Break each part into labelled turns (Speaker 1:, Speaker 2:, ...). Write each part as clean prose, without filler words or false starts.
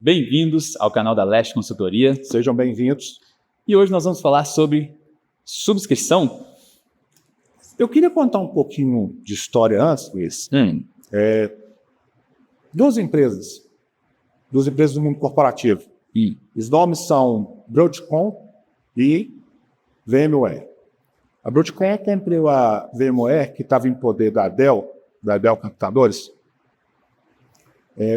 Speaker 1: Bem-vindos ao canal da Leste Consultoria.
Speaker 2: Sejam bem-vindos.
Speaker 1: E hoje nós vamos falar sobre subscrição.
Speaker 2: Eu queria contar um pouquinho de história antes, Luiz. Duas empresas do mundo corporativo. Os nomes são Broadcom e VMware. A Broadcom comprou a VMware, que estava em poder da Dell Computadores.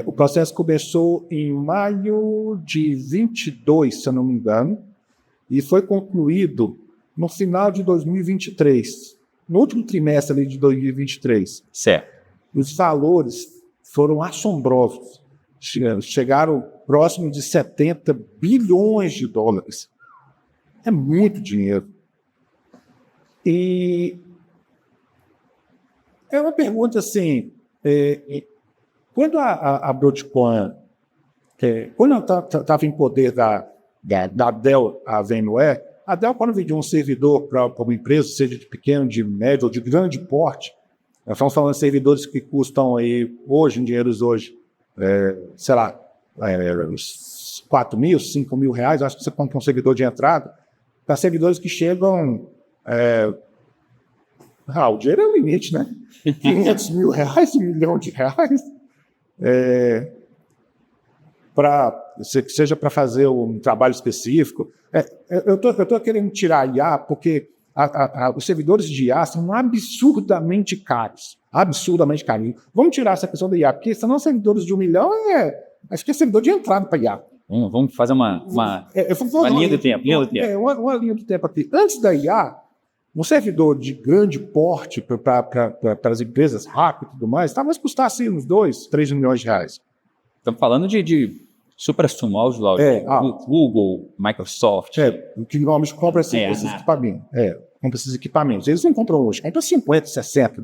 Speaker 2: O processo começou em maio de 22, se eu não me engano, e foi concluído no final de 2023, no último trimestre ali de 2023.
Speaker 1: Certo.
Speaker 2: Os valores foram assombrosos. Chegaram próximo de 70 bilhões de dólares. É muito dinheiro. E é uma pergunta assim, quando a Broadcom, quando ela estava em poder da Dell, a VMware, a Dell, quando vendia um servidor para uma empresa, seja de pequeno, de médio ou de grande porte, nós estamos falando de servidores que custam aí, hoje, em dinheiros hoje, sei lá, uns 4 mil, 5 mil reais, acho que você compra um servidor de entrada, para servidores que chegam... o dinheiro é o limite, né? 500 mil reais, 1 milhão de reais. Seja para fazer um trabalho específico. Eu tô querendo tirar a IA porque os servidores de IA são absurdamente caros. Absurdamente caros. Vamos tirar essa questão da IA, porque senão servidores de 1 milhão acho que é servidor de entrada para IA.
Speaker 1: Vamos fazer uma linha do tempo.
Speaker 2: Uma linha do tempo aqui. Antes da IA, um servidor de grande porte para as empresas rápido e tudo mais, talvez custasse uns 2, 3 milhões de reais.
Speaker 1: Estamos falando de supra-sumos, Google, Microsoft.
Speaker 2: Que normalmente compra esses equipamentos. Compra esses equipamentos. Eles não compram hoje, compram 50, 60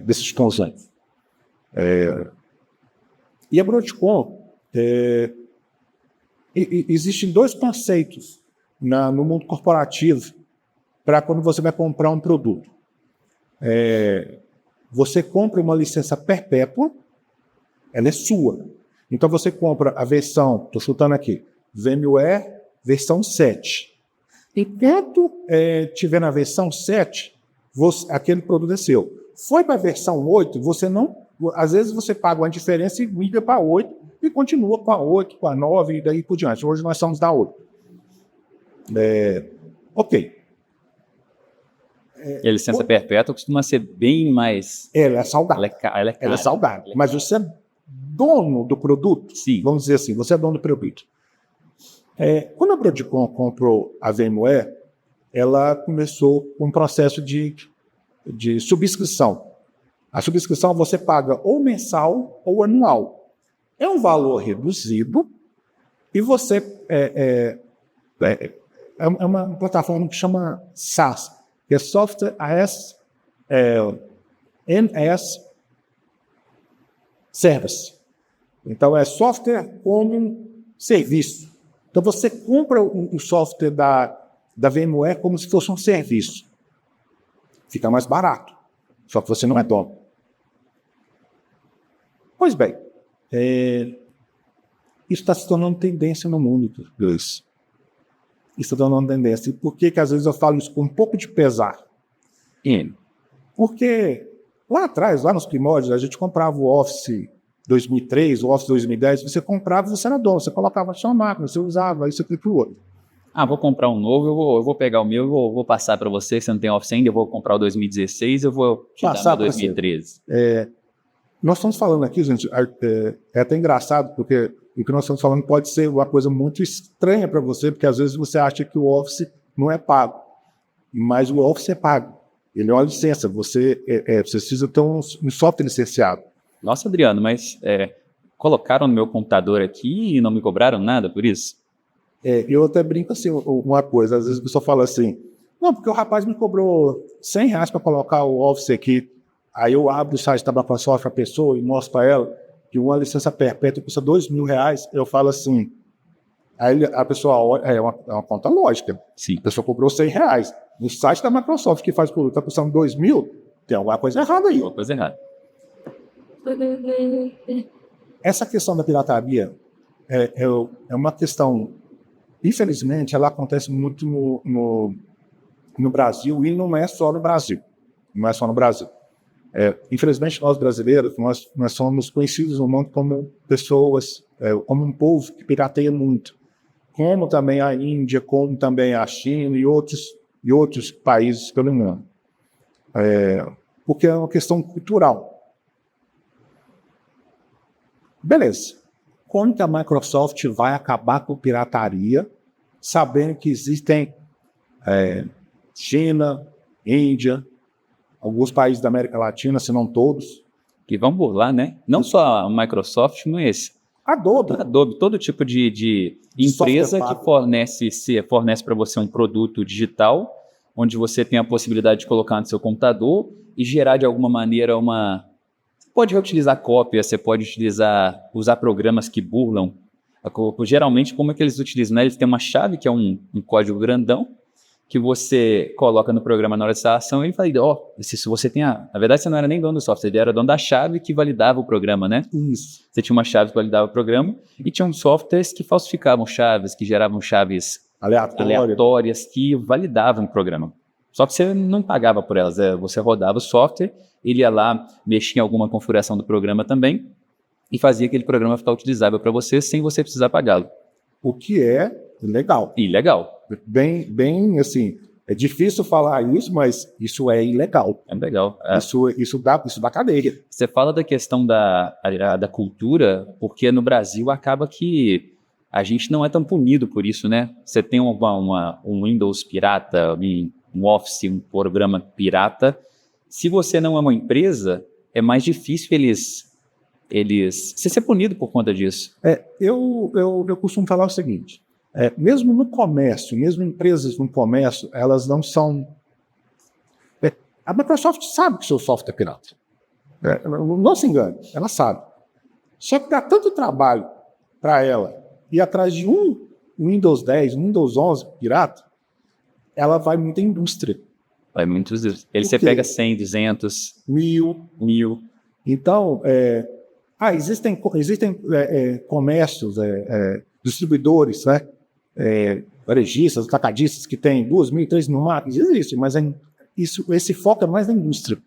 Speaker 2: desses conjuntos. E a Broadcom, existem 2 conceitos no mundo corporativo para quando você vai comprar um produto. Você compra uma licença perpétua, ela é sua. Então você compra a versão, estou chutando aqui, VMware versão 7. Enquanto tiver na versão 7, aquele produto é seu. Foi para a versão 8, você não... Às vezes você paga uma diferença e migra para a 8 e continua com a 8, com a 9 e daí por diante. Hoje nós estamos na 8. Ok.
Speaker 1: E a licença perpétua costuma ser bem mais...
Speaker 2: Ela é saudável.
Speaker 1: Ela é cara.
Speaker 2: Ela é saudável. Mas você é dono do produto?
Speaker 1: Sim.
Speaker 2: Vamos dizer assim, você é dono do produto. Quando a Broadcom comprou a VMware, ela começou com um processo de subscrição. A subscrição você paga ou mensal ou anual. É um valor reduzido e você... É uma plataforma que chama SaaS, que é Software as Service. Então, é software como serviço. Então, você compra o software da VMware como se fosse um serviço. Fica mais barato, só que você não é dono. Pois bem, isso está se tornando tendência no mundo, Luiz. Isso está tornando tendência. E por que às vezes eu falo isso com um pouco de pesar? Porque lá atrás, lá nos primórdios, a gente comprava o Office 2003, o Office 2010, você comprava e você era dono, você colocava na sua máquina, você usava, aí você clica para o outro.
Speaker 1: Vou comprar um novo, eu vou pegar o meu, vou passar para você não tem Office ainda, eu vou comprar o 2016, eu vou te dar o 2013.
Speaker 2: Nós estamos falando aqui, gente, é até engraçado, porque o que nós estamos falando pode ser uma coisa muito estranha para você, porque às vezes você acha que o Office não é pago, mas o Office é pago. Ele é uma licença, você precisa ter um software licenciado.
Speaker 1: Nossa, Adriano, mas colocaram no meu computador aqui e não me cobraram nada por isso?
Speaker 2: Eu até brinco assim, uma coisa, às vezes a pessoa fala assim, não, porque o rapaz me cobrou 100 reais para colocar o Office aqui, aí eu abro o site da Microsoft para a pessoa e mostro para ela que uma licença perpétua custa 2 mil reais, eu falo assim, aí a pessoa olha, é uma conta lógica.
Speaker 1: Sim.
Speaker 2: A pessoa cobrou 100 reais. No site da Microsoft que faz produto está custando 2 mil, tem alguma coisa errada aí.
Speaker 1: Alguma coisa errada.
Speaker 2: Essa questão da pirataria é uma questão, infelizmente, ela acontece muito no Brasil, e não é só no Brasil. Não é só no Brasil. Infelizmente, nós brasileiros, nós somos conhecidos no mundo como pessoas, como um povo que pirateia muito. Como também a Índia, como também a China e outros países pelo mundo. Porque é uma questão cultural. Beleza. Como que a Microsoft vai acabar com a pirataria, sabendo que existem China, Índia, alguns países da América Latina, se não todos,
Speaker 1: que vão burlar, né? Não só a Microsoft, mas Adobe, todo tipo de empresa que fornece para você um produto digital, onde você tem a possibilidade de colocar no seu computador e gerar de alguma maneira Você pode utilizar cópia, você pode usar programas que burlam. Geralmente, como é que eles utilizam? Né? Eles têm uma chave, que é um código grandão, que você coloca no programa na hora de instalação e ele fala, se você tem na verdade, você não era nem dono do software, ele era dono da chave que validava o programa, né?
Speaker 2: Isso.
Speaker 1: Você tinha uma chave que validava o programa e tinham softwares que falsificavam chaves, que geravam chaves aleatórias que validavam o programa. Só que você não pagava por elas, você rodava o software, ele ia lá, mexia em alguma configuração do programa também e fazia aquele programa ficar utilizável para você sem você precisar pagá-lo.
Speaker 2: O que é legal.
Speaker 1: Ilegal.
Speaker 2: Bem assim, é difícil falar isso, mas isso é ilegal.
Speaker 1: É legal.
Speaker 2: Isso dá cadeia.
Speaker 1: Você fala da questão da cultura, porque no Brasil acaba que a gente não é tão punido por isso, né? Você tem um Windows pirata, um Office, um programa pirata. Se você não é uma empresa, é mais difícil você ser punido por conta disso.
Speaker 2: Eu costumo falar o seguinte, mesmo no comércio, mesmo empresas no comércio, elas não são... a Microsoft sabe que seu software é pirata. Não se engane, ela sabe. Só que dá tanto trabalho para ela ir atrás de um Windows 10, um Windows 11 pirata, ela vai muita indústria.
Speaker 1: Vai muitos. Você pega 100, 200, 1000.
Speaker 2: Então, existem comércios, distribuidores, né? Varejistas, atacadistas que têm 2.000, 3.000 máquinas, existe, mas esse foco é mais na indústria,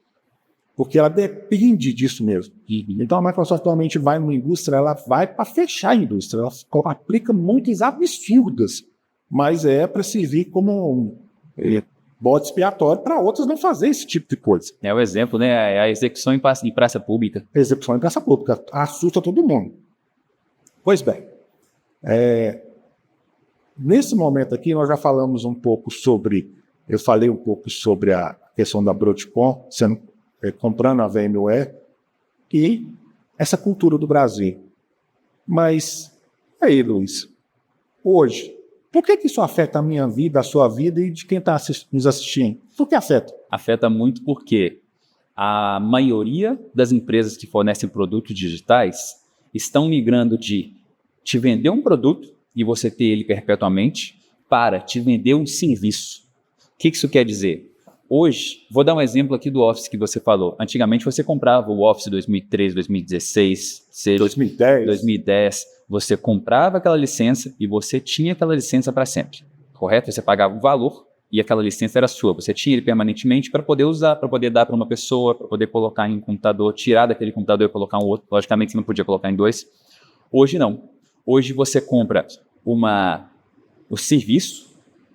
Speaker 2: porque ela depende disso mesmo. Então a Microsoft atualmente vai numa indústria, ela vai para fechar a indústria, ela aplica muitas absurdas, mas é para servir como bode expiatório para outros não fazer esse tipo de coisa.
Speaker 1: É o exemplo, né? A execução em praça pública.
Speaker 2: Execução em praça pública assusta todo mundo. Pois bem, nesse momento aqui nós já falamos um pouco eu falei um pouco sobre a questão da Broadcom, comprando a VMware, e essa cultura do Brasil. Mas, aí, Luiz, hoje, por que isso afeta a minha vida, a sua vida e de quem está nos assistindo? Por que afeta?
Speaker 1: Afeta muito porque a maioria das empresas que fornecem produtos digitais estão migrando de te vender um produto e você ter ele perpetuamente para te vender um serviço. O que isso quer dizer? Hoje, vou dar um exemplo aqui do Office que você falou. Antigamente você comprava o Office 2003, 2016, 2010. Você comprava aquela licença e você tinha aquela licença para sempre. Correto? Você pagava o valor e aquela licença era sua. Você tinha ele permanentemente para poder usar, para poder dar para uma pessoa, para poder colocar em um computador, tirar daquele computador e colocar um outro. Logicamente você não podia colocar em dois. Hoje não. Hoje você compra o serviço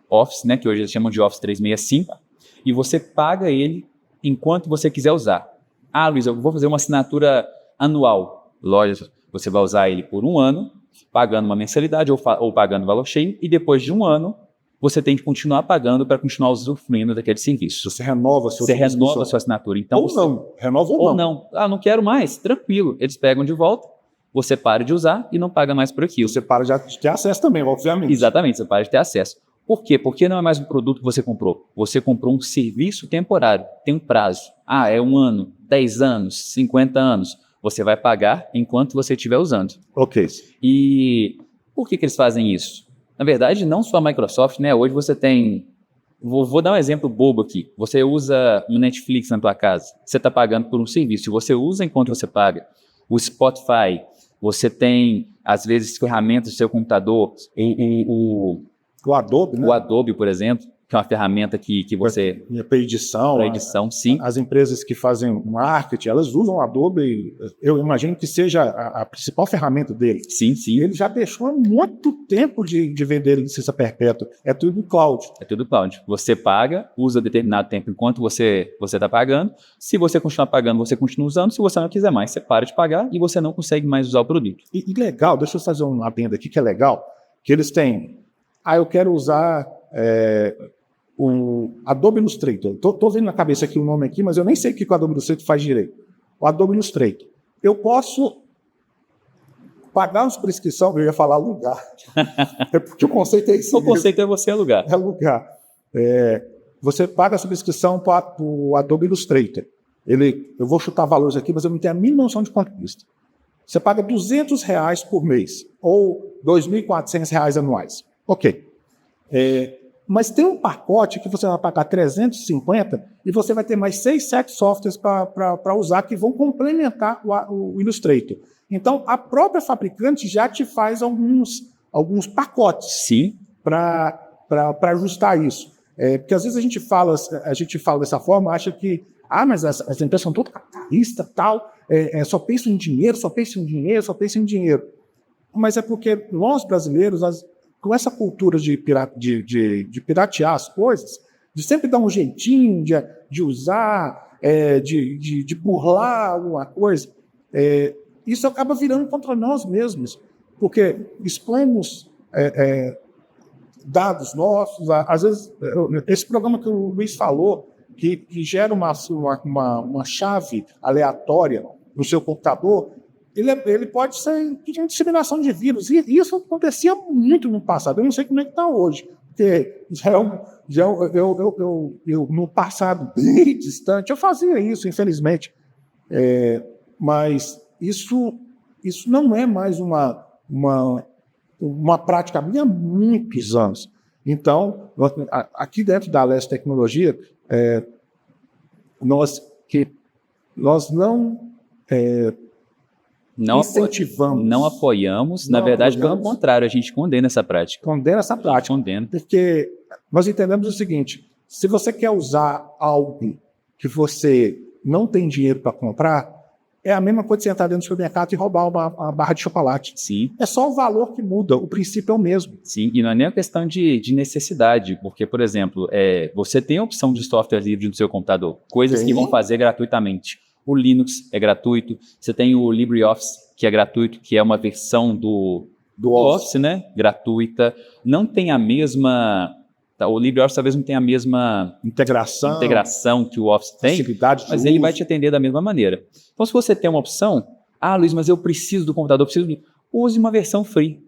Speaker 1: Office, né, que hoje eles chamam de Office 365, e você paga ele enquanto você quiser usar. Ah, Luiz, eu vou fazer uma assinatura anual. Lógico, você vai usar ele por um ano, pagando uma mensalidade ou pagando valor cheio, e depois de um ano, você tem que continuar pagando para continuar usufruindo daquele serviço.
Speaker 2: Você renova a sua assinatura.
Speaker 1: Então,
Speaker 2: renova ou não.
Speaker 1: Ah, não quero mais, tranquilo. Eles pegam de volta, você para de usar e não paga mais por aquilo.
Speaker 2: Você para de ter acesso também, obviamente.
Speaker 1: Exatamente, você para de ter acesso. Por quê? Porque não é mais um produto que você comprou. Você comprou um serviço temporário, tem um prazo. Ah, é 1 ano, 10 anos, 50 anos. Você vai pagar enquanto você estiver usando.
Speaker 2: Ok.
Speaker 1: E por que eles fazem isso? Na verdade, não só a Microsoft, né? Hoje você tem... Vou dar um exemplo bobo aqui. Você usa o Netflix na tua casa. Você está pagando por um serviço. Você usa enquanto você paga. O Spotify, Você tem, às vezes, ferramentas do seu computador,
Speaker 2: O Adobe, né?
Speaker 1: o Adobe, por exemplo, que é uma ferramenta que você...
Speaker 2: Para edição.
Speaker 1: Para edição, sim.
Speaker 2: As empresas que fazem marketing, elas usam o Adobe, eu imagino que seja a principal ferramenta dele.
Speaker 1: Sim, sim.
Speaker 2: Ele já deixou há muito tempo de vender licença perpétua. É tudo cloud.
Speaker 1: É tudo cloud. Você paga, usa determinado tempo enquanto você está pagando. Se você continuar pagando, você continua usando. Se você não quiser mais, você para de pagar e você não consegue mais usar o produto.
Speaker 2: E legal, deixa eu fazer um adendo aqui que é legal, que eles têm... eu quero usar... o Adobe Illustrator. Estou vendo na cabeça aqui o nome aqui, mas eu nem sei o que o Adobe Illustrator faz direito. O Adobe Illustrator. Eu posso pagar uma subscrição, eu ia falar alugar. É porque o conceito é isso.
Speaker 1: O conceito é você alugar.
Speaker 2: É alugar. Você paga a subscrição para o Adobe Illustrator. Eu vou chutar valores aqui, mas eu não tenho a mínima noção de quanto custa. Você paga R$200 por mês, ou R$2.400 anuais. Ok. Mas tem um pacote que você vai pagar 350 e você vai ter mais 6, 7 softwares para usar que vão complementar o Illustrator. Então, a própria fabricante já te faz alguns pacotes para ajustar isso. Porque às vezes a gente fala dessa forma, acha que mas as empresas são todas capitalistas, tal, só pensam em dinheiro, só pensam em dinheiro, só pensam em dinheiro. Mas é porque nós brasileiros, com essa cultura de piratear as coisas, de sempre dar um jeitinho de usar, de burlar alguma coisa, isso acaba virando contra nós mesmos, porque expõemos dados nossos, às vezes, esse programa que o Luiz falou, que gera uma chave aleatória no seu computador, ele pode ser de disseminação de vírus. E isso acontecia muito no passado. Eu não sei como é que está hoje. Porque eu, no passado bem distante, eu fazia isso, infelizmente. Mas isso não é mais uma prática minha há muitos anos. Então, aqui dentro da Alessio Tecnologia, nós não incentivamos.
Speaker 1: Não apoiamos. Na verdade, pelo contrário, a gente condena essa prática.
Speaker 2: Condena essa prática.
Speaker 1: Condena.
Speaker 2: Porque nós entendemos o seguinte: se você quer usar algo que você não tem dinheiro para comprar, é a mesma coisa de você entrar dentro do supermercado e roubar uma barra de chocolate.
Speaker 1: Sim.
Speaker 2: É só o valor que muda, o princípio é o mesmo.
Speaker 1: Sim, e não é nem uma questão de necessidade, porque, por exemplo, você tem a opção de software livre no seu computador, coisas que vão fazer gratuitamente. O Linux é gratuito, você tem o LibreOffice, que é gratuito, que é uma versão do Office, né? Gratuita. Não tem a mesma... O LibreOffice talvez não tenha a mesma integração que o Office tem, mas ele vai te atender da mesma maneira. Então, se você tem uma opção, Luiz, mas eu preciso do computador, use uma versão free.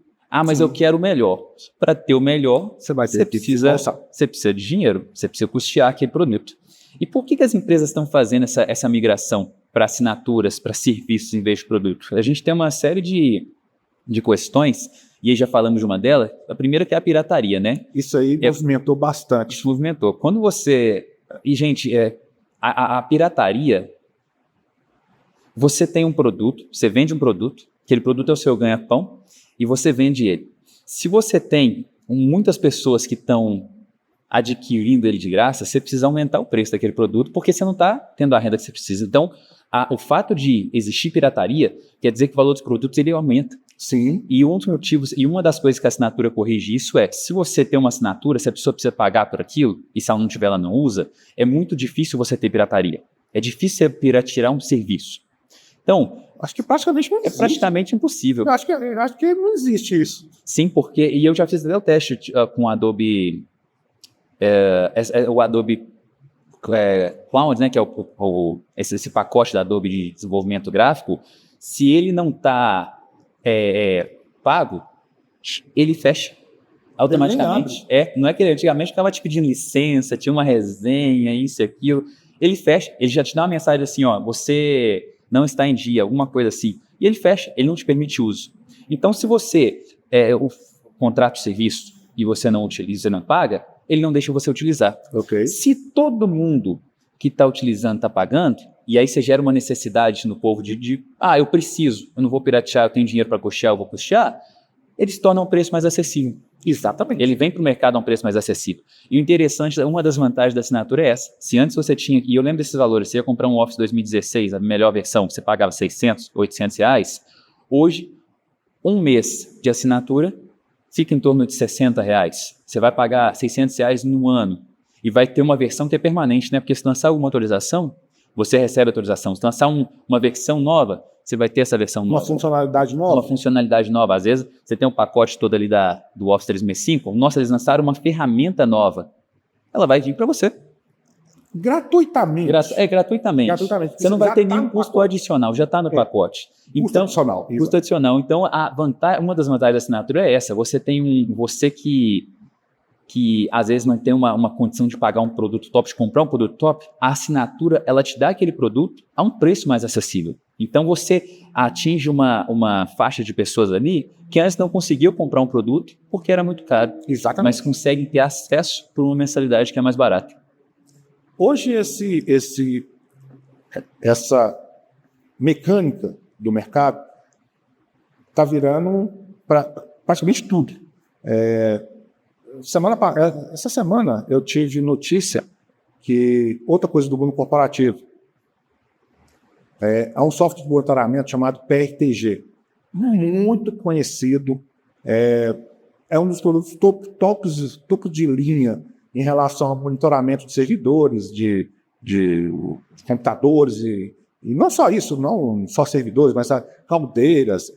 Speaker 1: Mas eu quero o melhor. Para ter o melhor, você precisa de dinheiro, você precisa custear aquele produto. E por que as empresas estão fazendo essa migração para assinaturas, para serviços em vez de produtos? A gente tem uma série de questões, e aí já falamos de uma delas. A primeira que é a pirataria, né?
Speaker 2: Isso aí movimentou bastante.
Speaker 1: Isso movimentou. Quando você... E, gente, a pirataria... Você tem um produto, você vende um produto, aquele produto é o seu ganha-pão, e você vende ele. Se você tem muitas pessoas que estão adquirindo ele de graça, você precisa aumentar o preço daquele produto, porque você não está tendo a renda que você precisa. Então, o fato de existir pirataria quer dizer que o valor dos produtos ele aumenta.
Speaker 2: Sim.
Speaker 1: E um dos motivos, e uma das coisas que a assinatura corrige isso se você tem uma assinatura, se a pessoa precisa pagar por aquilo, e se ela não tiver, ela não usa, é muito difícil você ter pirataria. É difícil você piratear um serviço. Então,
Speaker 2: acho que praticamente não existe.
Speaker 1: É praticamente impossível.
Speaker 2: Eu acho que não existe isso.
Speaker 1: Sim, porque... E eu já fiz até o teste com o Adobe... o Adobe Cloud, né, que é esse pacote da Adobe de desenvolvimento gráfico. Se ele não está pago, ele fecha automaticamente. Não é que ele antigamente estava te pedindo licença, tinha uma resenha, isso e aquilo. Ele fecha, ele já te dá uma mensagem assim, você... não está em dia, alguma coisa assim, e ele fecha, ele não te permite uso. Então, se você o contrato de serviço e você não utiliza, você não paga, ele não deixa você utilizar.
Speaker 2: Okay.
Speaker 1: Se todo mundo que está utilizando está pagando, e aí você gera uma necessidade no povo eu preciso, eu não vou piratear, eu tenho dinheiro para custear, eu vou custear, eles tornam o preço mais acessível.
Speaker 2: Exatamente.
Speaker 1: Ele vem para o mercado a um preço mais acessível. E o interessante, uma das vantagens da assinatura é essa. Se antes você tinha, e eu lembro desses valores, você ia comprar um Office 2016, a melhor versão, você pagava 600, 800 reais, hoje, um mês de assinatura fica em torno de 60 reais. Você vai pagar 600 reais no ano. E vai ter uma versão que é permanente, né? Porque se lançar uma atualização, você recebe a atualização. Se lançar uma versão nova, você vai ter essa versão nova.
Speaker 2: Uma funcionalidade nova?
Speaker 1: Uma funcionalidade nova. Às vezes, você tem um pacote todo ali do Office 365. Nossa, eles lançaram uma ferramenta nova. Ela vai vir para você.
Speaker 2: Gratuitamente.
Speaker 1: Gratuitamente. Você não vai ter nenhum custo adicional, já está no pacote.
Speaker 2: Custo adicional.
Speaker 1: Custo adicional. Então, uma das vantagens da assinatura é essa. Você tem você que às vezes não tem uma condição de pagar um produto top, de comprar um produto top, a assinatura, ela te dá aquele produto a um preço mais acessível. Então, você atinge uma faixa de pessoas ali que antes não conseguiam comprar um produto porque era muito caro.
Speaker 2: Exatamente.
Speaker 1: Mas conseguem ter acesso por uma mensalidade que é mais barata.
Speaker 2: Hoje, essa mecânica do mercado está virando praticamente tudo. Essa semana eu tive notícia que outra coisa do mundo corporativo há um software de monitoramento chamado PRTG, muito conhecido, é um dos produtos topo de linha em relação ao monitoramento de servidores, de computadores e não só isso, não só servidores, mas caldeiras,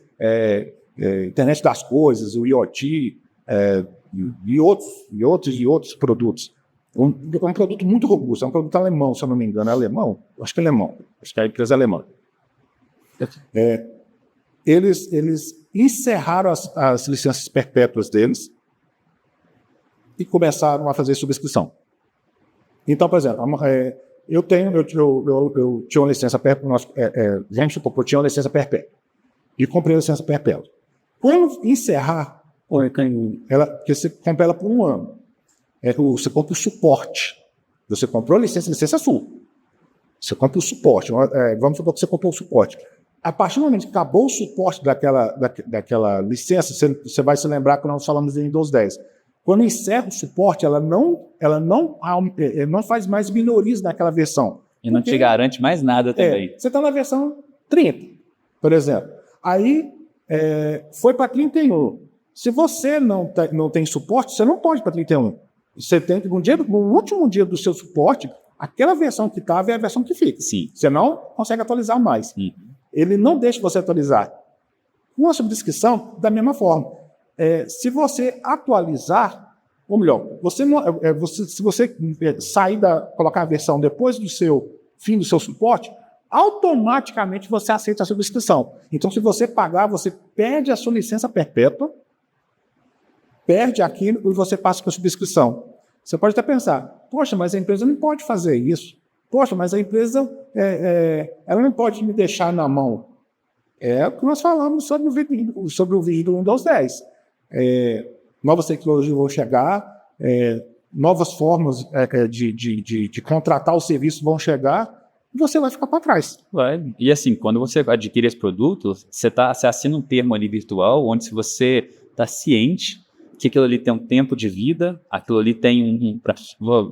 Speaker 2: internet das coisas, o IoT, e outros produtos. Um produto muito robusto, é um produto alemão, se eu não me engano. É alemão? Acho que é alemão. Acho que a empresa é alemã. Eles encerraram as licenças perpétuas deles e começaram a fazer subscrição. Então, por exemplo, eu tinha uma licença perpétua, eu tinha uma licença perpétua e comprei a licença perpétua. Quando encerrar, porque você compra ela por um ano. Você compra o suporte. Você comprou a licença é sua. Você compra o suporte. Vamos supor que você comprou o suporte. A partir do momento que acabou o suporte daquela licença, você vai se lembrar que nós falamos em Windows 10. Quando encerra o suporte, ela não faz mais melhorias naquela versão.
Speaker 1: E não te garante mais nada também.
Speaker 2: Você está na versão 30, por exemplo. Aí foi para 31. Se você não tem suporte, você não pode ir para 31. Você tem que, no último dia do seu suporte, aquela versão que estava é a versão que fica.
Speaker 1: Sim.
Speaker 2: Você não consegue atualizar mais.
Speaker 1: Sim.
Speaker 2: Ele não deixa você atualizar. Com a subscrição, da mesma forma. Se você atualizar, ou melhor, se você colocar a versão depois do fim do seu suporte, automaticamente você aceita a subscrição. Então, se você pagar, você perde a sua licença perpétua, perde aquilo e você passa com a subscrição. Você pode até pensar, poxa, mas a empresa não pode fazer isso. Poxa, mas a empresa ela não pode me deixar na mão. É o que nós falamos sobre o vídeo do Windows 10. Novas tecnologias vão chegar, novas formas de contratar o serviço vão chegar, e você vai ficar para trás.
Speaker 1: Vai. E assim, quando você adquire esse produto, você assina um termo ali virtual, onde você está ciente que aquilo ali tem um tempo de vida, aquilo ali tem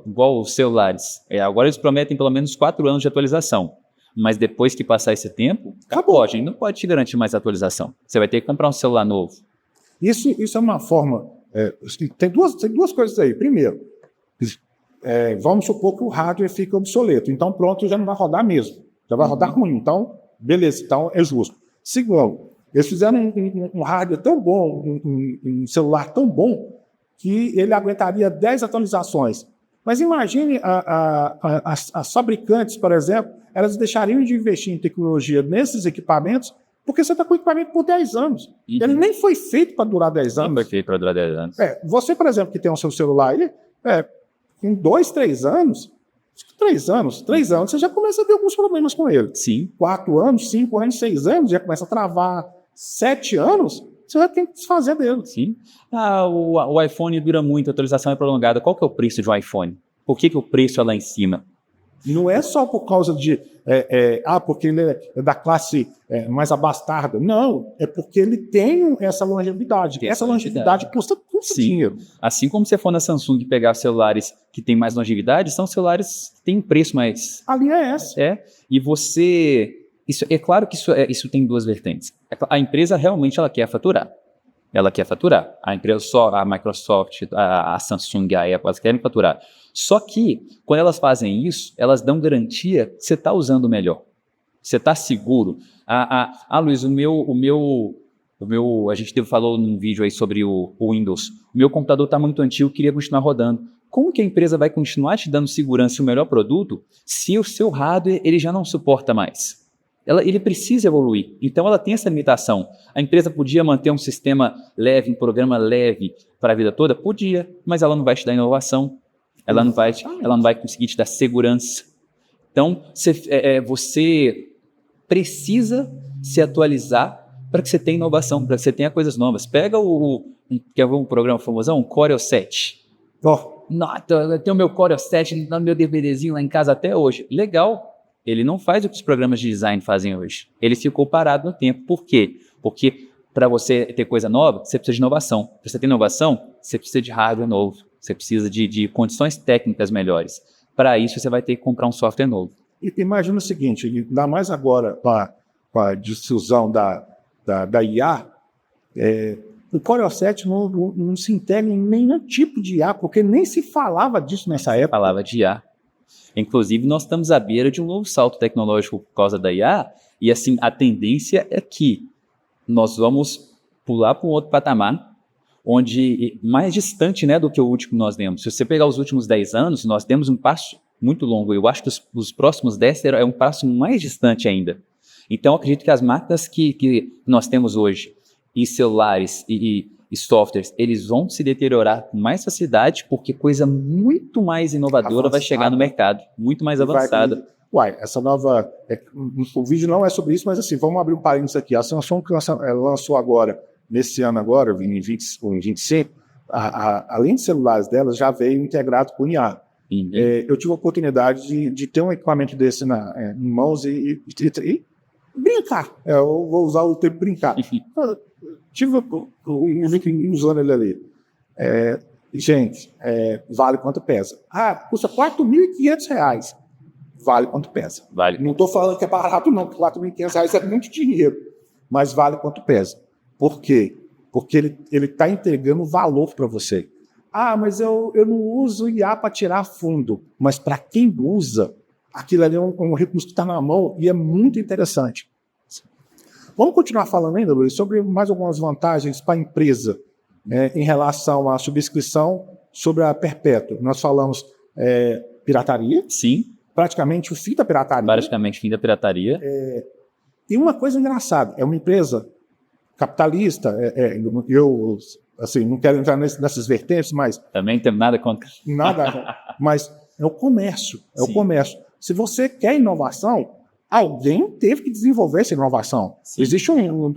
Speaker 1: igual os celulares. Agora eles prometem pelo menos 4 anos de atualização. Mas depois que passar esse tempo, acabou. A gente não pode te garantir mais atualização. Você vai ter que comprar um celular novo.
Speaker 2: Isso é uma forma... tem duas coisas aí. Primeiro, vamos supor que o hardware fica obsoleto. Então, pronto, já não vai rodar mesmo. Já vai rodar ruim. Então, beleza. Então, é justo. Segundo, eles fizeram um hardware tão bom, um celular tão bom, que ele aguentaria 10 atualizações. Mas imagine as fabricantes, por exemplo, elas deixariam de investir em tecnologia nesses equipamentos, porque você está com o equipamento por 10 anos. Uhum. Ele nem foi feito para durar 10 anos.
Speaker 1: Não foi feito para durar 10 anos.
Speaker 2: Você, por exemplo, que tem o seu celular, em 2, 3 anos, 3 anos, você já começa a ter alguns problemas com ele.
Speaker 1: Sim.
Speaker 2: 4 anos, 5 anos, 6 anos, já começa a travar. 7 anos, você vai ter que desfazer dele.
Speaker 1: Sim. O iPhone dura muito, a atualização é prolongada. Qual que é o preço de um iPhone? Por que o preço é lá em cima?
Speaker 2: Não é só por causa de, porque ele é da classe mais abastada. Não, é porque ele tem essa longevidade. Essa longevidade custa dinheiro.
Speaker 1: Assim como você for na Samsung pegar celulares que têm mais longevidade, são celulares que têm preço mais...
Speaker 2: A linha é essa.
Speaker 1: E você... É claro que isso tem duas vertentes. A empresa realmente ela quer faturar. Ela quer faturar. A empresa só, a Microsoft, a Samsung, a Apple, elas querem faturar. Só que, quando elas fazem isso, elas dão garantia que você está usando o melhor. Você está seguro. Luiz, a gente falou num vídeo aí sobre o Windows. O meu computador está muito antigo, queria continuar rodando. Como que a empresa vai continuar te dando segurança e o melhor produto se o seu hardware ele já não suporta mais? Ele precisa evoluir, então ela tem essa limitação. A empresa podia manter um sistema leve, um programa leve para a vida toda? Podia, mas ela não vai te dar inovação, ela não vai conseguir te dar segurança. Então, você precisa se atualizar para que você tenha inovação, para que você tenha coisas novas. Pega quer ver um programa famosão? Corel 7. Eu tenho o meu Corel 7 no meu DVDzinho lá em casa até hoje. Legal. Ele não faz o que os programas de design fazem hoje. Ele ficou parado no tempo. Por quê? Porque para você ter coisa nova, você precisa de inovação. Para você ter inovação, você precisa de hardware novo. Você precisa de condições técnicas melhores. Para isso, você vai ter que comprar um software novo.
Speaker 2: E imagina o seguinte, ainda mais agora com a difusão da IA, o Corel 7 não se integra em nenhum tipo de IA, porque nem se falava disso nessa época.
Speaker 1: Falava de IA. Inclusive, nós estamos à beira de um novo salto tecnológico por causa da IA, e assim, a tendência é que nós vamos pular para um outro patamar, onde mais distante, né, do que o último que nós demos. Se você pegar os últimos 10 anos, nós demos um passo muito longo. Eu acho que os próximos 10 é um passo mais distante ainda. Então, eu acredito que as máquinas que nós temos hoje, e celulares e softwares, eles vão se deteriorar com mais facilidade, porque coisa muito mais inovadora vai chegar no mercado, muito mais avançada.
Speaker 2: Essa nova... o vídeo não é sobre isso, mas assim, vamos abrir um parênteses aqui. A Samsung lançou agora, nesse ano agora, em 25, além de celulares delas, já veio integrado com IA. Eu tive a oportunidade de ter um equipamento desse em mãos e brincar. Eu vou usar o termo brincar. Tive usando ele ali. Gente, vale quanto pesa. Custa R$4.500. Vale quanto pesa.
Speaker 1: Vale.
Speaker 2: Não estou falando que é barato, não, porque R$4.500 é muito dinheiro. Mas vale quanto pesa. Por quê? Porque ele está entregando valor para você. Mas eu não uso IA para tirar fundo. Mas para quem usa, aquilo ali é um recurso que está na mão e é muito interessante. Vamos continuar falando ainda, Luiz, sobre mais algumas vantagens para a empresa em relação à subscrição sobre a perpétua. Nós falamos pirataria.
Speaker 1: Sim.
Speaker 2: Praticamente o fim da pirataria.
Speaker 1: Praticamente o fim da pirataria.
Speaker 2: E uma coisa engraçada, é uma empresa capitalista, eu assim, não quero entrar nessas vertentes, mas...
Speaker 1: Também não tem nada contra.
Speaker 2: Nada, mas é o comércio, o comércio. Se você quer inovação, alguém teve que desenvolver essa inovação. Sim. Existe um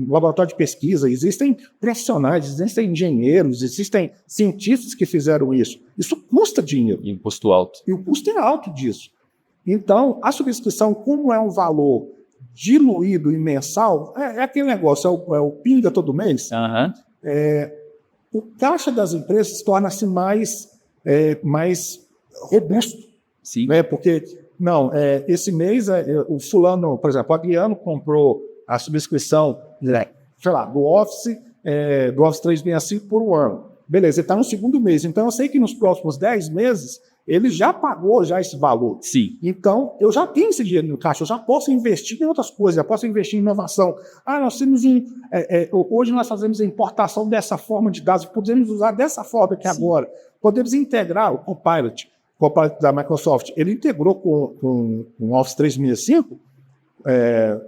Speaker 2: laboratório de pesquisa, existem profissionais, existem engenheiros, existem cientistas que fizeram isso. Isso custa dinheiro.
Speaker 1: E um custo alto.
Speaker 2: E o custo é alto disso. Então, a subscrição, como é um valor diluído e mensal, é aquele negócio, é o pinga todo mês. O caixa das empresas torna-se mais robusto.
Speaker 1: Sim.
Speaker 2: Né? Porque... esse mês, o fulano, por exemplo, o Adriano comprou a subscrição, sei lá, do Office 365 por um ano. Beleza, ele está no segundo mês. Então, eu sei que nos próximos 10 meses, ele já pagou esse valor.
Speaker 1: Sim.
Speaker 2: Então, eu já tenho esse dinheiro no caixa, eu já posso investir em outras coisas, já posso investir em inovação. Nós temos hoje nós fazemos a importação dessa forma de dados, podemos usar dessa forma aqui agora. Podemos integrar o Copilot da Microsoft, ele integrou com o Office 365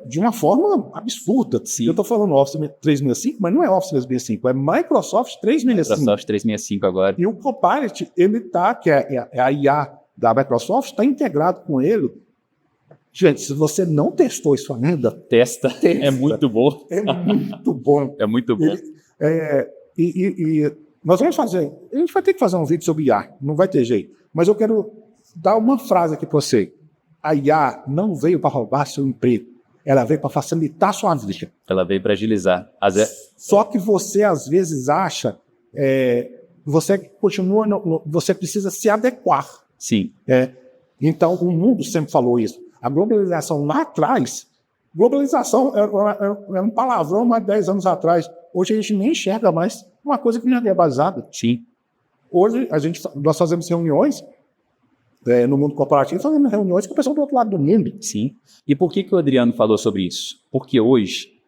Speaker 2: de uma forma absurda. Sim. Eu estou falando Office 365, mas não é Office 365, é Microsoft 365.
Speaker 1: Microsoft 365 agora.
Speaker 2: E o Copilot, que é a IA da Microsoft, está integrado com ele. Gente, se você não testou isso ainda...
Speaker 1: Testa. É muito bom.
Speaker 2: É muito bom.
Speaker 1: É muito bom.
Speaker 2: Nós vamos fazer... A gente vai ter que fazer um vídeo sobre IA, não vai ter jeito. Mas eu quero dar uma frase aqui para você. A IA não veio para roubar seu emprego. Ela veio para facilitar a sua vida.
Speaker 1: Ela veio para agilizar.
Speaker 2: Só que você, às vezes, acha... você precisa se adequar.
Speaker 1: Sim.
Speaker 2: Então, o mundo sempre falou isso. A globalização lá atrás... Globalização era um palavrão há 10 anos atrás. Hoje a gente nem enxerga mais uma coisa que não é verbalizada.
Speaker 1: Sim.
Speaker 2: Hoje nós fazemos reuniões no mundo corporativo, fazendo reuniões com o pessoal do outro lado do mundo.
Speaker 1: Sim. E por que o Adriano falou sobre isso? Porque hoje,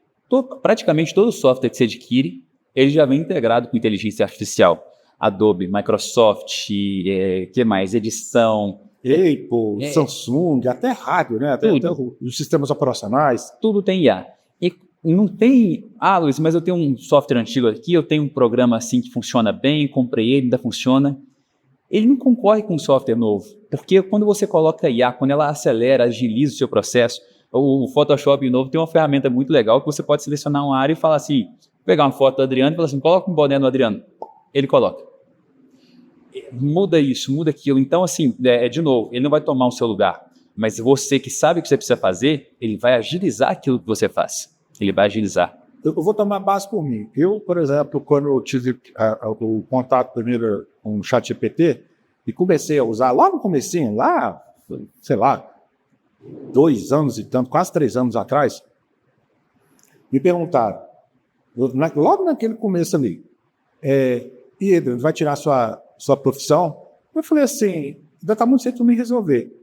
Speaker 1: praticamente todo software que você adquire, ele já vem integrado com inteligência artificial. Adobe, Microsoft, que mais? Edição...
Speaker 2: Apple, Samsung, até rádio, né? Até os sistemas operacionais.
Speaker 1: Tudo tem IA. E não tem... Luiz, mas eu tenho um software antigo aqui, eu tenho um programa assim que funciona bem, comprei ele, ainda funciona. Ele não concorre com um software novo. Porque quando você coloca IA, quando ela acelera, agiliza o seu processo, o Photoshop novo tem uma ferramenta muito legal que você pode selecionar uma área e falar assim, pegar uma foto do Adriano e falar assim, coloca um boné no Adriano. Ele coloca. Muda isso, muda aquilo. Então, assim, de novo, ele não vai tomar o seu lugar. Mas você que sabe o que você precisa fazer, ele vai agilizar aquilo que você faz. Ele vai agilizar.
Speaker 2: Eu vou tomar base por mim. Eu, por exemplo, quando eu tive o contato primeiro com o ChatGPT e comecei a usar lá no comecinho, lá, sei lá, 2 anos e tanto, quase 3 anos atrás, me perguntaram, logo naquele começo ali, e Adriano, vai tirar sua profissão? Eu falei assim, ainda está muito cedo para me resolver.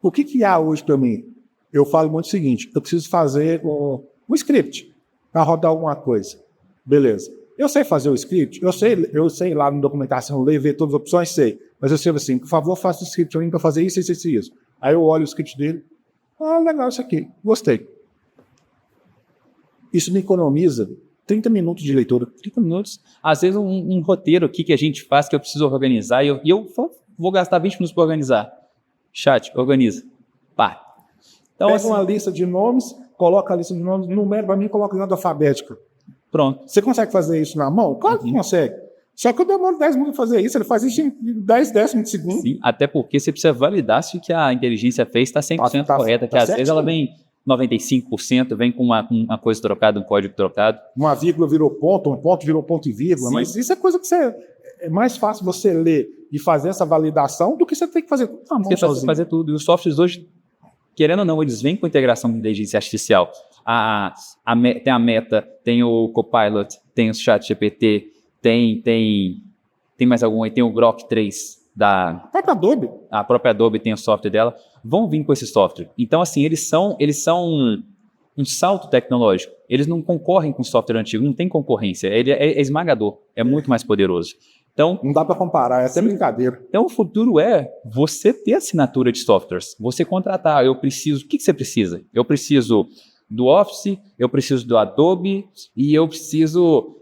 Speaker 2: O que há hoje para mim? Eu falo muito o seguinte, eu preciso fazer um script para rodar alguma coisa. Beleza. Eu sei fazer o script, eu sei lá na documentação, ler, ver todas as opções, sei. Mas eu sei assim, por favor, faça o script para mim para fazer isso, isso, isso e isso. Aí eu olho o script dele, legal isso aqui, gostei. Isso me economiza 30 minutos de leitura.
Speaker 1: 30 minutos. Às vezes um roteiro aqui que a gente faz, que eu preciso organizar, e eu vou gastar 20 minutos para organizar. Chat, organiza. Pá.
Speaker 2: Então, pega uma lista de nomes, coloca a lista de nomes, numera para mim e coloca em ordem alfabética.
Speaker 1: Pronto.
Speaker 2: Você consegue fazer isso na mão? Claro que consegue. Só que eu demoro 10 minutos para fazer isso, ele faz isso em 10 décimos de segundo.
Speaker 1: Sim, até porque você precisa validar se o que a inteligência fez está 100% correta, que às vezes ela vem 95%, vem com uma coisa trocada, um código trocado.
Speaker 2: Uma vírgula virou ponto, um ponto virou ponto e vírgula, sim. Mas isso é coisa que é mais fácil você ler e fazer essa validação do que você tem que fazer tudo na mão sozinho.
Speaker 1: Fazer tudo. E os softwares hoje, querendo ou não, eles vêm com integração de inteligência artificial. Tem a Meta, tem o Copilot, tem o ChatGPT, tem mais algum aí, tem o Grok 3 da
Speaker 2: própria Adobe.
Speaker 1: A própria Adobe tem o software dela. Vão vir com esse software. Então, assim, eles são um salto tecnológico. Eles não concorrem com o software antigo, não tem concorrência. Ele é esmagador, é muito mais poderoso. Então,
Speaker 2: não dá para comparar, é até brincadeira.
Speaker 1: Então, o futuro é você ter assinatura de softwares. Você contratar, o que você precisa? Eu preciso do Office, eu preciso do Adobe e eu preciso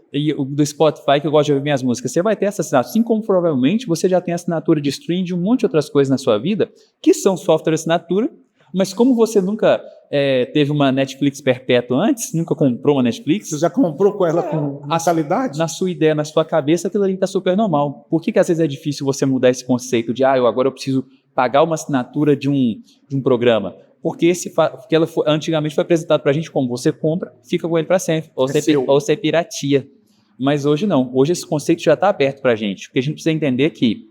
Speaker 1: do Spotify, que eu gosto de ouvir minhas músicas. Você vai ter essa assinatura, assim como provavelmente você já tem assinatura de stream de um monte de outras coisas na sua vida, que são software assinatura, mas como você nunca teve uma Netflix perpétua antes, nunca comprou uma Netflix...
Speaker 2: Você já comprou com ela com mensalidade?
Speaker 1: Na sua ideia, na sua cabeça, aquilo ali está super normal. Por que às vezes é difícil você mudar esse conceito de agora eu preciso pagar uma assinatura de um programa? Porque ela antigamente foi apresentado para a gente como você compra, fica com ele para sempre, ou você piratia. Mas hoje não. Hoje esse conceito já está aberto para a gente. Porque a gente precisa entender que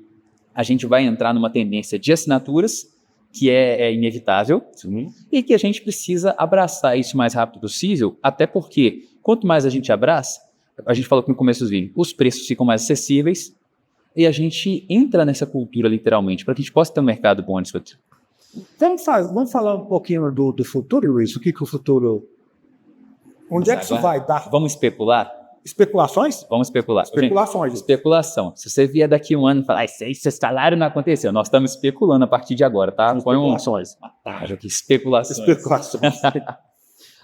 Speaker 1: a gente vai entrar numa tendência de assinaturas, que é inevitável, sim, e que a gente precisa abraçar isso o mais rápido possível, até porque quanto mais a gente abraça, a gente falou que no começo dos vídeos, os preços ficam mais acessíveis e a gente entra nessa cultura literalmente, para que a gente possa ter um mercado bom nisso aqui.
Speaker 2: Vamos falar um pouquinho do futuro, Luiz? O que o futuro... Onde é que isso vai dar?
Speaker 1: Vamos especular?
Speaker 2: Especulações?
Speaker 1: Vamos especular.
Speaker 2: Especulações.
Speaker 1: Gente, especulação. Se você vier daqui um ano e falar, esse salário não aconteceu, nós estamos especulando a partir de agora, tá?
Speaker 2: Especulações.
Speaker 1: Especulações.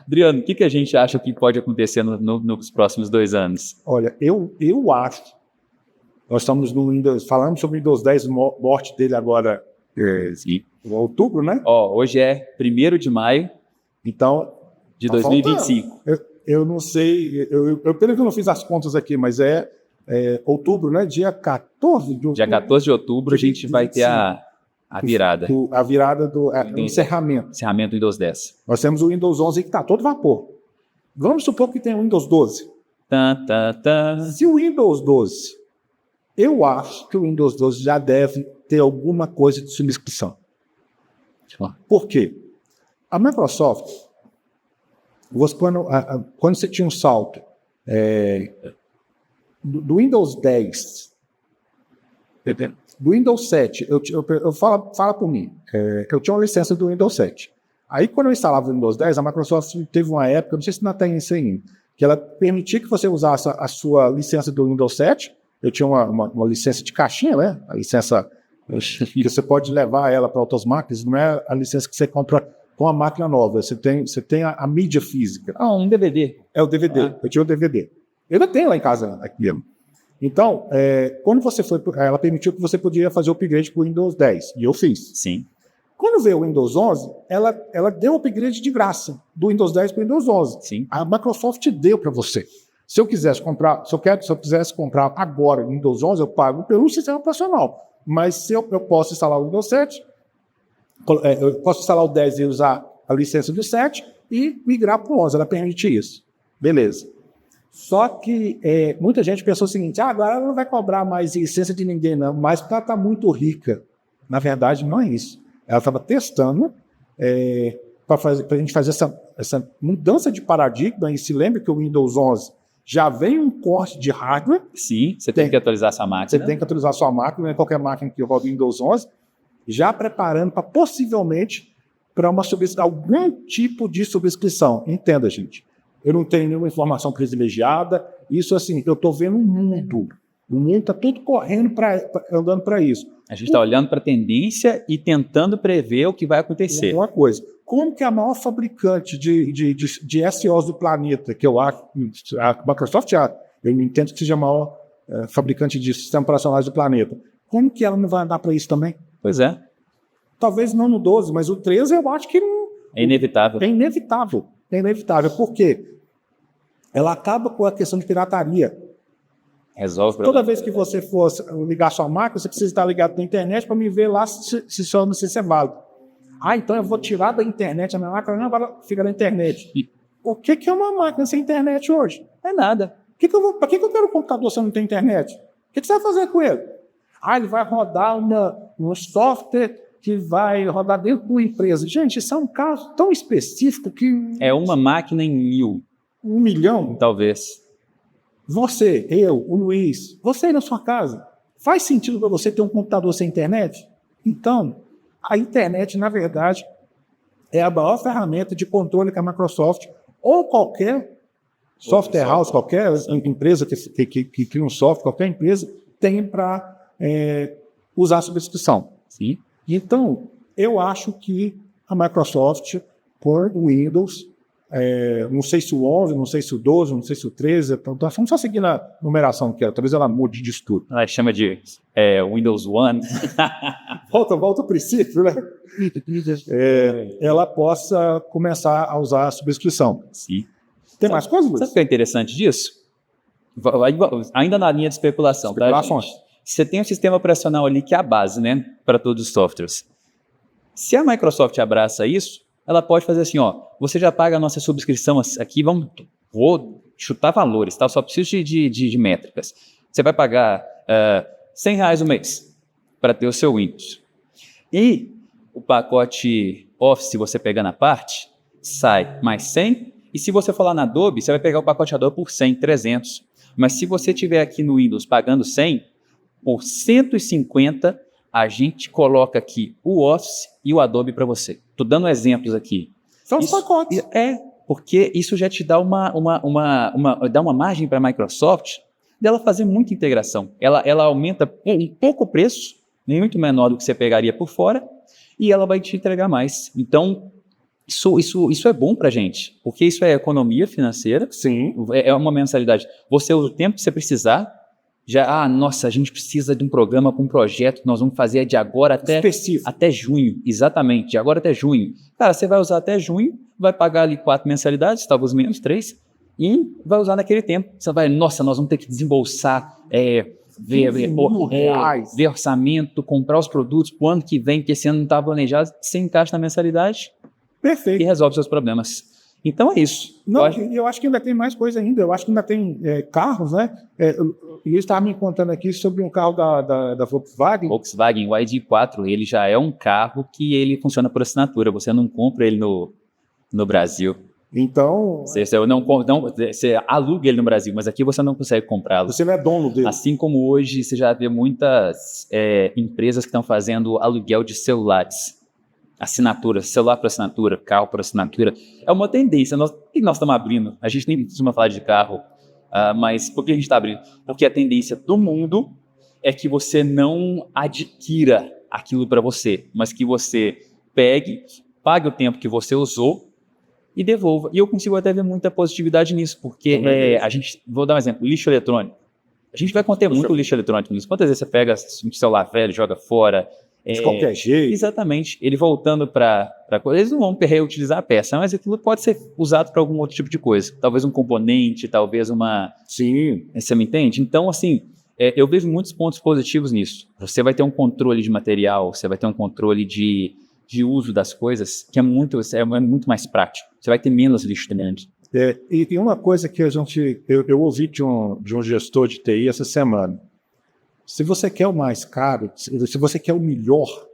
Speaker 1: Adriano, o que a gente acha que pode acontecer nos próximos 2 anos?
Speaker 2: Olha, eu acho, nós estamos falando sobre o Windows 10, morte dele agora em outubro, né?
Speaker 1: Hoje é 1º de maio de 2025.
Speaker 2: Eu não sei, pelo que eu não fiz as contas aqui, mas é outubro, né? Dia 14 de outubro.
Speaker 1: Dia 14 de outubro a gente vai ter a A virada.
Speaker 2: A virada do encerramento.
Speaker 1: Encerramento do Windows 10.
Speaker 2: Nós temos o Windows 11 que está todo vapor. Vamos supor que tem o Windows 12. Se o Windows 12, eu acho que o Windows 12 já deve ter alguma coisa de subscrição. Por quê? A Microsoft, quando você tinha um salto do Windows 10, do Windows 7, fala por mim, eu tinha uma licença do Windows 7. Aí, quando eu instalava o Windows 10, a Microsoft teve uma época, não sei se ainda tem isso ainda, que ela permitia que você usasse a sua licença do Windows 7. Eu tinha uma licença de caixinha, né? A licença que você pode levar ela para outras máquinas, não é a licença que você compra com a máquina nova. Você tem a mídia física.
Speaker 1: Um DVD.
Speaker 2: É o DVD. Eu tinha o DVD. Eu ainda tenho lá em casa aqui mesmo. Então, quando você foi, ela permitiu que você podia fazer o upgrade para o Windows 10. E eu fiz.
Speaker 1: Sim.
Speaker 2: Quando veio o Windows 11, ela deu o upgrade de graça, do Windows 10 para o Windows 11.
Speaker 1: Sim.
Speaker 2: A Microsoft deu para você. Se eu quisesse comprar agora o Windows 11, eu pago pelo sistema operacional. Mas se eu posso instalar o Windows 7, eu posso instalar o 10 e usar a licença do 7 e migrar para o 11. Ela permite isso. Beleza. Só que muita gente pensou o seguinte, agora ela não vai cobrar mais licença de ninguém, não, mas porque ela está muito rica. Na verdade, não é isso. Ela estava testando para a gente fazer essa mudança de paradigma. E se lembra que o Windows 11 já vem um corte de hardware.
Speaker 1: Sim, você tem que atualizar essa máquina.
Speaker 2: Você tem que atualizar a sua máquina, qualquer máquina que roda o Windows 11, já preparando para possivelmente para algum tipo de subscrição. Entenda, gente. Eu não tenho nenhuma informação privilegiada. Isso, assim, eu estou vendo um mundo. O mundo está todo correndo, andando para isso.
Speaker 1: A gente está olhando para a tendência e tentando prever o que vai acontecer.
Speaker 2: Uma coisa, como que a maior fabricante de SOs do planeta, que eu acho, a Microsoft, eu entendo que seja a maior fabricante de sistemas operacionais do planeta, como que ela não vai andar para isso também?
Speaker 1: Pois é.
Speaker 2: Talvez não no 12, mas o 13 eu acho que não.
Speaker 1: É inevitável.
Speaker 2: É inevitável. É inevitável. Por quê? Ela acaba com a questão de pirataria.
Speaker 1: Resolve.
Speaker 2: Toda vez que você for ligar sua máquina, você precisa estar ligado na internet para me ver lá se só não sei se é válido. Então eu vou tirar da internet a minha máquina, não, agora fica na internet. O que é uma máquina sem internet hoje?
Speaker 1: É nada.
Speaker 2: Para que eu quero um computador se eu não tenho internet? O que você vai fazer com ele? Ele vai rodar um software que vai rodar dentro de uma empresa. Gente, isso é um caso tão específico que...
Speaker 1: É uma máquina em 1000.
Speaker 2: 1 milhão?
Speaker 1: Talvez.
Speaker 2: Você, eu, o Luiz, você aí na sua casa, faz sentido para você ter um computador sem internet? Então, a internet, na verdade, é a maior ferramenta de controle que a Microsoft ou qualquer software house, qualquer empresa que cria um software, qualquer empresa, tem para usar a subscrição.
Speaker 1: Sim.
Speaker 2: Então, eu acho que a Microsoft, por Windows, não sei se o 11, não sei se o 12, não sei se o 13, vamos só seguir na numeração que talvez ela mude disso tudo.
Speaker 1: Ela chama de Windows One.
Speaker 2: volta ao princípio, né? Ela possa começar a usar a subscrição.
Speaker 1: Sim.
Speaker 2: Tem mais coisas, Luiz?
Speaker 1: Sabe o que é interessante disso? Ainda na linha de especulação.
Speaker 2: Especulações.
Speaker 1: Tá, você tem um sistema operacional ali que é a base, né, para todos os softwares. Se a Microsoft abraça isso, ela pode fazer assim, você já paga a nossa subscrição aqui, vou chutar valores, tá? Eu só preciso de métricas. Você vai pagar R$100 o mês para ter o seu Windows. E o pacote Office, se você pegar na parte, sai mais 100. E se você for lá na Adobe, você vai pegar o pacote Adobe por 100, 300. Mas se você tiver aqui no Windows pagando 100, por 150, a gente coloca aqui o Office e o Adobe para você. Estou dando exemplos aqui.
Speaker 2: São os pacotes.
Speaker 1: Porque isso já te dá uma margem para a Microsoft dela fazer muita integração. Ela aumenta um pouco o preço, nem muito menor do que você pegaria por fora, e ela vai te entregar mais. Então, isso é bom para a gente, porque isso é economia financeira.
Speaker 2: Sim.
Speaker 1: É uma mensalidade. Você usa o tempo que você precisar. Nossa, a gente precisa de um programa para um projeto que nós vamos fazer de agora até junho. Exatamente, de agora até junho. Cara, você vai usar até junho, vai pagar ali 4 mensalidades, talvez menos 3, e vai usar naquele tempo. Você vai, nós vamos ter que desembolsar ver orçamento, comprar os produtos pro ano que vem, que esse ano não está planejado, você encaixa na mensalidade.
Speaker 2: Perfeito.
Speaker 1: E resolve seus problemas. Então é isso.
Speaker 2: Eu acho que ainda tem mais coisa ainda. Eu acho que ainda tem carros, né? E ele estava me contando aqui sobre um carro da Volkswagen.
Speaker 1: Volkswagen, o ID4, ele já é um carro que ele funciona por assinatura. Você não compra ele no Brasil.
Speaker 2: Então...
Speaker 1: Você aluga ele no Brasil, mas aqui você não consegue comprá-lo.
Speaker 2: Você não é dono dele.
Speaker 1: Assim como hoje você já vê muitas empresas que estão fazendo aluguel de celulares. Assinatura, celular para assinatura, carro para assinatura. É uma tendência. Nós estamos abrindo. A gente nem costuma falar de carro, mas por que a gente está abrindo? Porque a tendência do mundo é que você não adquira aquilo para você, mas que você pegue, pague o tempo que você usou e devolva. E eu consigo até ver muita positividade nisso, porque vou dar um exemplo, lixo eletrônico. A gente vai conter muito lixo eletrônico nisso. Quantas vezes você pega um celular velho, joga fora?
Speaker 2: De qualquer jeito.
Speaker 1: Exatamente. Ele voltando para coisa, eles não vão reutilizar a peça, mas aquilo pode ser usado para algum outro tipo de coisa. Talvez um componente, talvez uma...
Speaker 2: Sim.
Speaker 1: Você me entende? Então, assim, eu vejo muitos pontos positivos nisso. Você vai ter um controle de material, você vai ter um controle de uso das coisas, que é muito mais prático. Você vai ter menos lixo grande.
Speaker 2: E tem uma coisa que eu ouvi de um gestor de TI essa semana. Se você quer o mais caro, se você quer o melhor,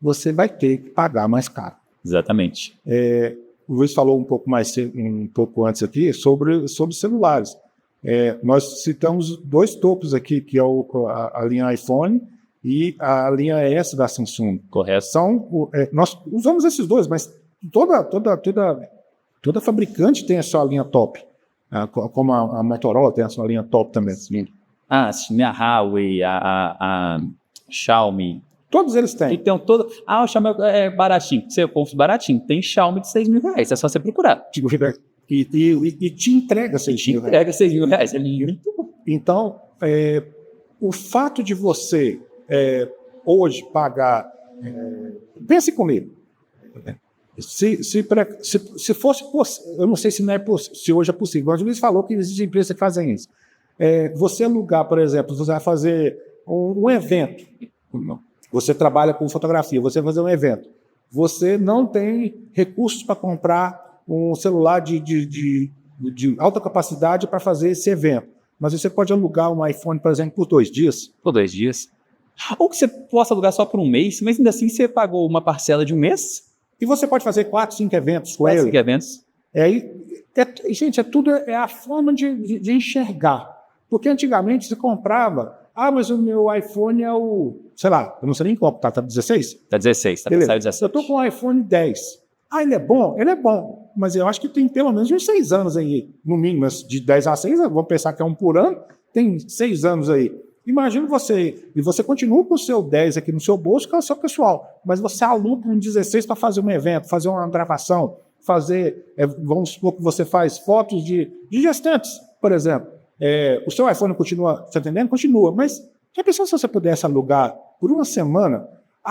Speaker 2: você vai ter que pagar mais caro.
Speaker 1: Exatamente.
Speaker 2: O Luiz falou um pouco antes aqui sobre celulares. Nós citamos 2 topos aqui, que é a linha iPhone e a linha S da Samsung.
Speaker 1: Correto.
Speaker 2: Nós usamos esses 2, mas toda fabricante tem a sua linha top. Como a Motorola tem a sua linha top também.
Speaker 1: Sim. A Huawei, a Xiaomi.
Speaker 2: Todos eles têm.
Speaker 1: Então, o Xiaomi é baratinho. Você compra baratinho. Tem Xiaomi de R$6.000. É só você procurar.
Speaker 2: E te entrega R$6.000.
Speaker 1: Entrega R$6.000. É muito bom.
Speaker 2: Então, o fato de você hoje pagar... pense comigo. Se fosse possível, eu não sei se hoje é possível, mas o Luiz falou que existem empresas que fazem isso. Você alugar, por exemplo, você vai fazer um evento, você trabalha com fotografia, você vai fazer um evento, você não tem recursos para comprar um celular de alta capacidade para fazer esse evento, mas você pode alugar um iPhone, por exemplo, por 2 dias.
Speaker 1: Por 2 dias. Ou que você possa alugar só por um mês, mas ainda assim você pagou uma parcela de um mês.
Speaker 2: E você pode fazer 4, 5 eventos com ele.
Speaker 1: 5 eventos.
Speaker 2: Gente, tudo é a forma de enxergar. Porque antigamente você comprava, mas o meu iPhone é sei lá, eu não sei nem qual, tá 16?
Speaker 1: Tá 16, tá
Speaker 2: Beleza.
Speaker 1: Saiu 17.
Speaker 2: Eu estou com o iPhone 10. Ele é bom? Ele é bom, mas eu acho que tem pelo menos uns 6 anos aí, no mínimo, de 10 a 6, vamos pensar que é um por ano, tem 6 anos aí. Imagina você continua com o seu 10 aqui no seu bolso, que é o seu pessoal, mas você aluga um 16 para fazer um evento, fazer uma gravação, vamos supor que você faz fotos de gestantes, por exemplo. O seu iPhone continua, você entendendo? Continua, mas já pensou se você pudesse alugar por uma semana?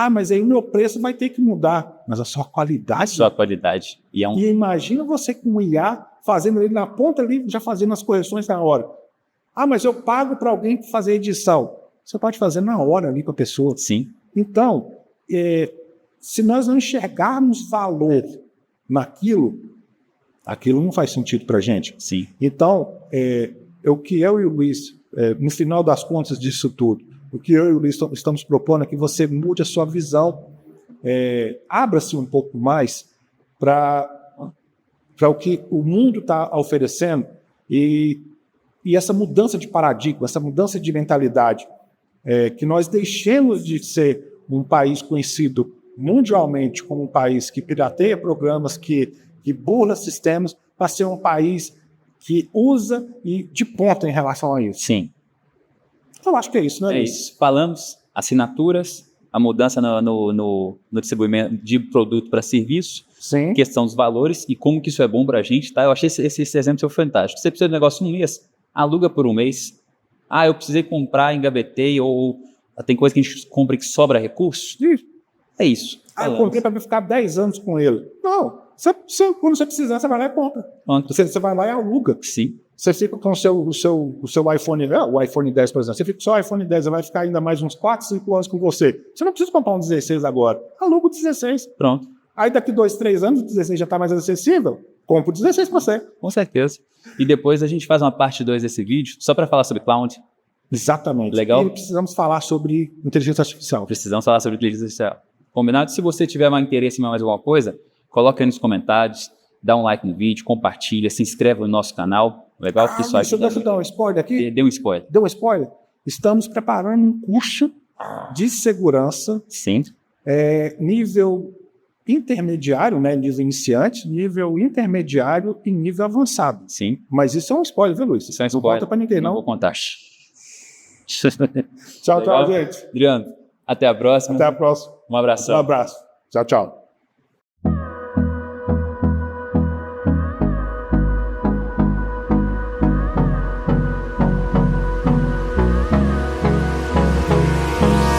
Speaker 2: Mas aí o meu preço vai ter que mudar, mas a sua qualidade...
Speaker 1: Sua qualidade.
Speaker 2: E imagina você com o IA fazendo ele na ponta ali, já fazendo as correções na hora. Mas eu pago para alguém fazer edição. Você pode fazer na hora ali com a pessoa.
Speaker 1: Sim.
Speaker 2: Então, se nós não enxergarmos valor naquilo, aquilo não faz sentido para a gente.
Speaker 1: Sim.
Speaker 2: Então, o que eu e o Luiz, no final das contas disso tudo, o que eu e o Luiz estamos propondo é que você mude a sua visão, abra-se um pouco mais para o que o mundo está oferecendo e essa mudança de paradigma, essa mudança de mentalidade, que nós deixemos de ser um país conhecido mundialmente como um país que pirateia programas, que burla sistemas, para ser um país que usa e de ponta em relação a isso.
Speaker 1: Sim.
Speaker 2: Eu acho que é isso, né?
Speaker 1: É isso. Falamos, assinaturas, a mudança no distribuimento de produto para serviço,
Speaker 2: Sim.
Speaker 1: Questão dos valores e como que isso é bom para a gente, tá? Eu achei esse exemplo seu fantástico. Você precisa de um negócio um mês, aluga por um mês. Eu precisei comprar, engavetei, ou tem coisa que a gente compra que sobra recurso. É isso.
Speaker 2: Eu comprei para ficar 10 anos com ele. Não. Quando você precisar, você vai lá e compra. Você vai lá e aluga.
Speaker 1: Sim.
Speaker 2: Você fica com o seu iPhone, o iPhone 10, por exemplo. Você fica com o seu iPhone 10, vai ficar ainda mais uns 4, 5 anos com você. Você não precisa comprar um 16 agora. Aluga o 16.
Speaker 1: Pronto.
Speaker 2: Aí daqui 2, 3 anos, o 16 já está mais acessível. Compra o 16 para você.
Speaker 1: Com certeza. E depois a gente faz uma parte 2 desse vídeo, só para falar sobre cloud.
Speaker 2: Exatamente.
Speaker 1: Legal.
Speaker 2: E precisamos falar sobre inteligência artificial.
Speaker 1: Precisamos falar sobre inteligência artificial. Combinado? Se você tiver mais interesse em mais alguma coisa, coloca aí nos comentários, dá um like no vídeo, compartilha, se inscreve no nosso canal. Legal?
Speaker 2: Deixa eu dar um spoiler aqui.
Speaker 1: Deu um spoiler.
Speaker 2: Deu um spoiler? Estamos preparando um curso de segurança.
Speaker 1: Sim.
Speaker 2: Nível intermediário, né? Nível iniciante, nível intermediário e nível avançado.
Speaker 1: Sim.
Speaker 2: Mas isso é um spoiler, viu, Luiz?
Speaker 1: Isso é um spoiler.
Speaker 2: Não conta pra ninguém, não.
Speaker 1: Não vou contar.
Speaker 2: Tchau, gente.
Speaker 1: Adriano, até a próxima.
Speaker 2: Até a próxima.
Speaker 1: Um abração.
Speaker 2: Um abraço. Tchau, tchau.